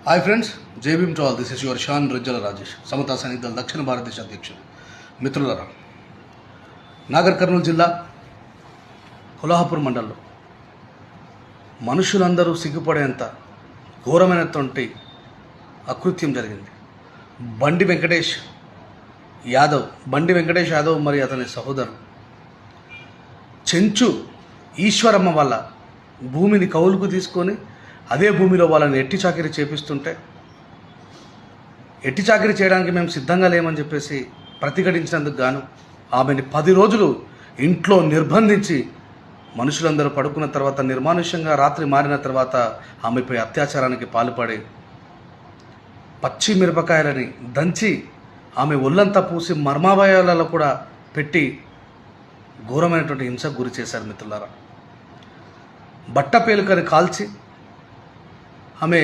Hi friends, Jai Bhim to all. This is your Shan Rijjala Rajesh, Samata Sainik Dal దక్షిణ భారతదేశ అధ్యక్షుడు. మిత్రులారా, నాగర్ కర్నూలు జిల్లా కొల్హాపూర్ మండలంలో మనుషులందరూ సిగ్గుపడేంత ఘోరమైనటువంటి అకృత్యం జరిగింది. బండి వెంకటేష్ యాదవ్ మరి అతని సహోదరు చెంచు ఈశ్వరమ్మ వాళ్ళ భూమిని కౌలుకు తీసుకొని అదే భూమిలో వాళ్ళని ఎట్టి చాకిరీ చేపిస్తుంటే, ఎట్టి చాకిరీ చేయడానికి మేము సిద్ధంగా లేమని చెప్పేసి ప్రతిఘటించినందుకు గాను ఆమెని 10 రోజులు ఇంట్లో నిర్బంధించి మనుషులందరూ పడుకున్న తర్వాత నిర్మానుష్యంగా రాత్రి మారిన తర్వాత ఆమెపై అత్యాచారానికి పాల్పడి పచ్చి మిరపకాయలని దంచి ఆమె ఒళ్ళంతా పూసి మర్మావయాలలో కూడా పెట్టి ఘోరమైనటువంటి హింసకు గురి చేశారు. మిత్రులారా, బట్ట పేలుకని కాల్చి ఆమె